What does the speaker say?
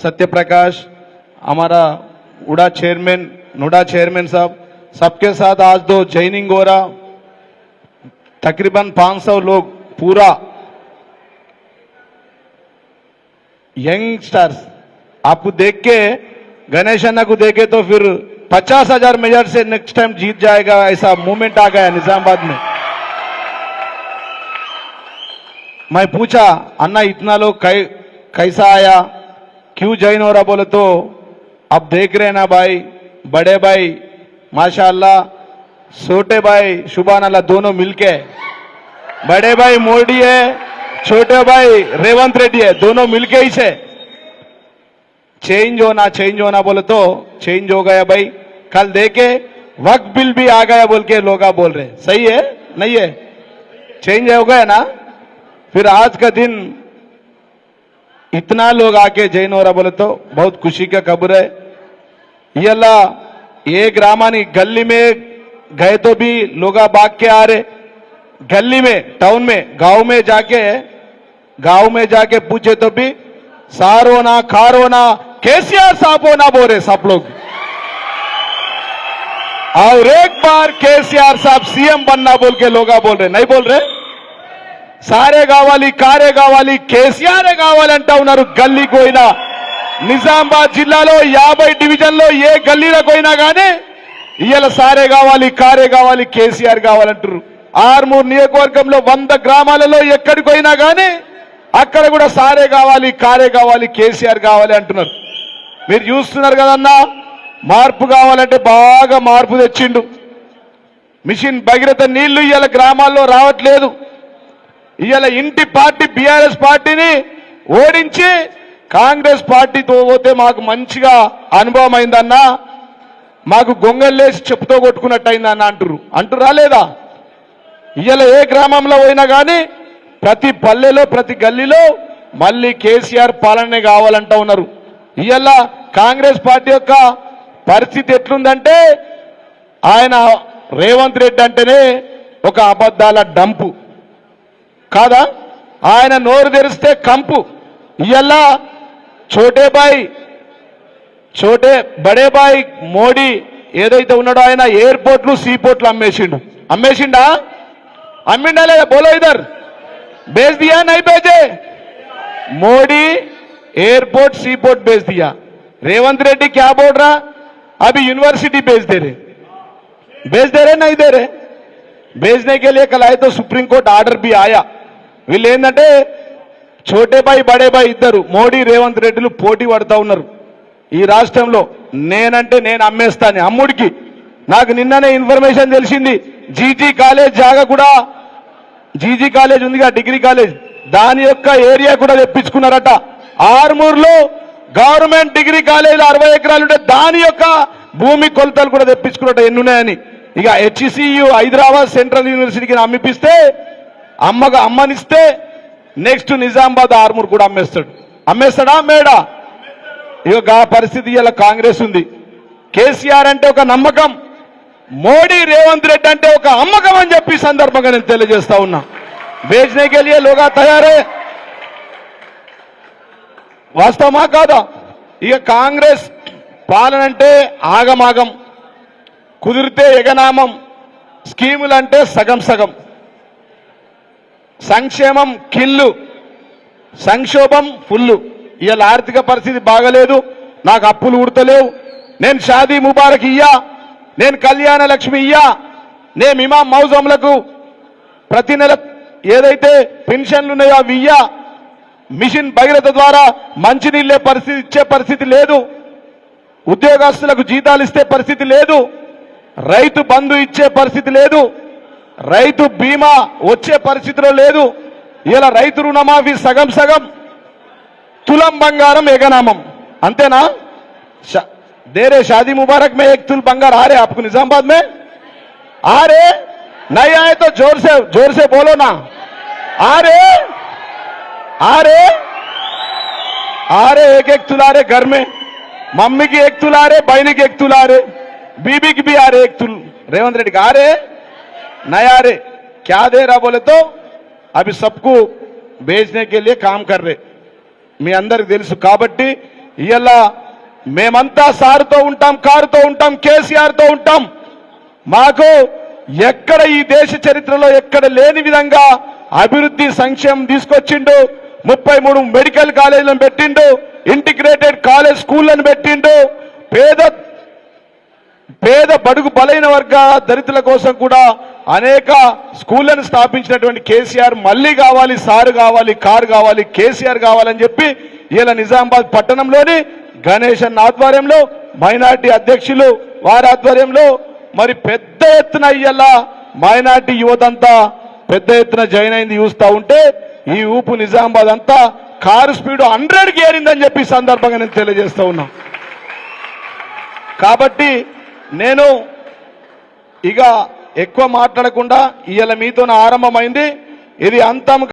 सत्य प्रकाश, हमारा उड़ा chairman, नोडा chairman साहब, सबके साथ आज दो जॉइनिंग हो रहा, तकरीबन 500 लोग पूरा यंगस्टर्स। आपको देख के गणेश अन्ना को देखे तो फिर 50,000 मेजर से नेक्स्ट टाइम जीत जाएगा, ऐसा मूवमेंट आ गया निजामाबाद में। मैं पूछा अन्ना इतना लोग कैसा आया, क्यों ज्वाइन हो रहा, बोले तो अब देख रहे ना भाई, बड़े भाई माशाअल्लाह, छोटे भाई सुभान अल्लाह, दोनों मिलके, बड़े भाई मोदी है, छोटे भाई रेवंत रेड्डी है, दोनों मिलके ही से चेंज होना बोले तो चेंज हो गया भाई। कल देखे वक्त बिल भी आ गया बोल के लोग बोल रहे, सही है नहीं है, चेंज हो गया ना। फिर आज का दिन इतना लोग आके जैन हो रहा बोले तो बहुत खुशी का खबर है। ये ग्रामानी गली में गए तो भी लोग भाग के आ रहे, गली में, टाउन में, गांव में जाके पूछे तो भी सारो ना खारो ना केसीआर साहब हो ना बोल रहे सब लोग। और एक बार केसीआर साहब सीएम बनना बोल के लोग बोल रहे, नहीं बोल रहे, सारे गावाली कारे गावाली केसीआर गावाली अंटा उన్నారు గల్లీ కోయినా నిజామాబాద్ జిల్లాలో 50 డివిజన్లో ఏ గల్లీలో కోయినా గానీ ఇయాల సారే గావాలి కారే గావాలి కేసీఆర్ కావాలంటారు। ఆర్మూర్ నియోజకవర్గంలో 100 గ్రామాలలో ఎక్కడికి పోయినా గానీ అక్కడ కూడా సారే కావాలి కారే కావాలి కేసీఆర్ కావాలి అంటున్నారు। మీరు చూస్తున్నారు కదన్నా, మార్పు కావాలంటే బాగా మార్పు తెచ్చిండు। మిషన్ భగీరథ నీళ్లు ఇయాల గ్రామాల్లో రావట్లేదు। ఇయాల ఇంటి పార్టీ బీఆర్ఎస్ పార్టీని ఓడించి కాంగ్రెస్ పార్టీతో పోతే మాకు మంచిగా అనుభవం అయిందన్నా, మాకు గొంగల్లేసి చెప్పుతో కొట్టుకున్నట్టు అయిందన్న అంటురా లేదా? ఇయాల ఏ గ్రామంలో పోయినా కానీ ప్రతి పల్లెలో ప్రతి గల్లీలో మళ్ళీ కేసీఆర్ పాలనే కావాలంటా ఉన్నారు। ఇయాల కాంగ్రెస్ పార్టీ యొక్క పరిస్థితి ఎట్లుందంటే, ఆయన రేవంత్ రెడ్డి అంటేనే ఒక అబద్ధాల డంపు కాదా, ఆయన నోరు తెరిస్తే కంపు। ఇయాల బడే బాయ్ మోడీ ఏదైతే ఉన్నాడో ఆయన ఎయిర్పోర్ట్లు సీపోర్ట్లు అమ్మేసిండా లేదా? బోలో ఇధర్ बेच दिया नहीं बेचे? मोदी एयरपोर्ट सीपोर्ट बेच दिया। रेवंत रेड्डी क्या बोल रहा, अभी यूनिवर्सिटी बेच दे रहे नहीं दे रहे? बेचने के लिए कल आए तो सुप्रीम कोर्ट आर्डर भी आया। వీళ్ళు ఏంటంటే छोटे भाई बड़े भाई ఇద్దరు మోడీ రేవంత్ రెడ్డిలు పోటీ పడతా ఉన్నారు ఈ రాష్ట్రంలో। నేనంటే నేను అమ్మేస్తాను అమ్ముడికి। నాకు నిన్ననే ఇన్ఫర్మేషన్ తెలిసింది, జీజీ కాలేజ్ జాగా కూడా, జీజీ కాలేజ్ ఉందిగా డిగ్రీ కాలేజ్, దాని యొక్క ఏరియా కూడా తెప్పించుకున్నారట। ఆర్మూర్లో గవర్నమెంట్ డిగ్రీ కాలేజ్ 60 ఎకరాలు ఉంటే దాని యొక్క భూమి కొలతలు కూడా తెప్పించుకున్నట్ట ఎన్నున్నాయని। ఇక హెచ్సియు హైదరాబాద్ సెంట్రల్ యూనివర్సిటీకి అమ్మిపిస్తే అమ్మనిస్తే నెక్స్ట్ నిజామాబాద్ ఆర్మూర్ కూడా అమ్మేస్తాడా మేడా? ఇక ఆ పరిస్థితి ఇలా కాంగ్రెస్ ఉంది। కేసీఆర్ అంటే ఒక నమ్మకం, మోడీ రేవంత్ రెడ్డి అంటే ఒక అమ్మకం అని చెప్పి సందర్భంగా నేను తెలియజేస్తా ఉన్నా। బేచనే కే లియే లోగా తయారే, వాస్తవమా కాదా? ఇక కాంగ్రెస్ పాలన అంటే ఆగమాగం, కుదిరితే ఎగనామం, స్కీములంటే సగం సగం, సంక్షేమం కిల్లు, సంక్షోభం ఫుల్లు। ఇవాళ ఆర్థిక పరిస్థితి బాగలేదు, నాకు అప్పులు ఉడతలేవు, నేను షాదీ ముబారక్ ఇయ్యా, నేను కళ్యాణ లక్ష్మి ఇయ్యా, నేను ఇమాం మౌజంలకు ప్రతి నెల ఏదైతే పెన్షన్లు ఉన్నాయో అవి ఇయ్యా, మిషన్ భగీరథ ద్వారా మంచినీళ్ళే పరిస్థితి ఇచ్చే పరిస్థితి లేదు, ఉద్యోగస్తులకు జీతాలు ఇస్తే పరిస్థితి లేదు, రైతు బంధు ఇచ్చే పరిస్థితి లేదు, రైతు బీమా వచ్చే పరిస్థితిలో లేదు। ఇలా రైతు రుణమాఫీ సగం సగం, తులం బంగారం ఎగనామం, అంతేనా? दे रहे शादी मुबारक में 1 तुल बंगार आ रहे आपको निजामाबाद में? आ रहे? नहीं आए तो जोर से बोलो ना, आ रहे 1-1 तुल आ रहे घर में, मम्मी की 1 तुल आ रहे, बहनी की 1 तुल आ रहे, बीबी की भी आ रहे 1 तुल। रेवंत रेड्डी आ रहे नहीं आ रहे? क्या दे रहा बोले तो अभी सबको बेचने के लिए काम कर रहे। మీ అందరికి తెలుసు కాబట్టి ఇవాళ మేమంతా సారుతో ఉంటాం, కారుతో ఉంటాం, కేసీఆర్తో ఉంటాం. మాకు ఎక్కడ ఈ దేశ చరిత్రలో ఎక్కడ లేని విధంగా అభివృద్ధి సంక్షేమం తీసుకొచ్చిండు. 33 మెడికల్ కాలేజీలను పెట్టిండు, ఇంటిగ్రేటెడ్ కాలేజ్ స్కూళ్లను పెట్టిండు. పేద బడుగు బలైన వర్గ దళితుల కోసం కూడా అనేక స్కూళ్లను స్థాపించినటువంటి కేసీఆర్ మళ్ళీ కావాలి, సారు కావాలి, కారు కావాలి, కేసీఆర్ కావాలని చెప్పి ఇలా నిజామాబాద్ పట్టణంలోని గణేష్ అన్న ఆధ్వర్యంలో, మైనార్టీ అధ్యక్షులు వారి ఆధ్వర్యంలో మరి పెద్ద ఎత్తున ఇయ్యాల మైనార్టీ యువతంతా పెద్ద ఎత్తున జాయిన్ అయింది చూస్తా ఉంటే ఈ ఊపు నిజామాబాద్ అంతా కారు స్పీడ్ 100కి ఏరిందని చెప్పి సందర్భంగా నేను తెలియజేస్తా ఉన్నా. కాబట్టి నేను ఇక ఎక్కువ మాట్లాడకుండా ఇవాళ మీతో ఆరంభమైంది, ఇది అంతం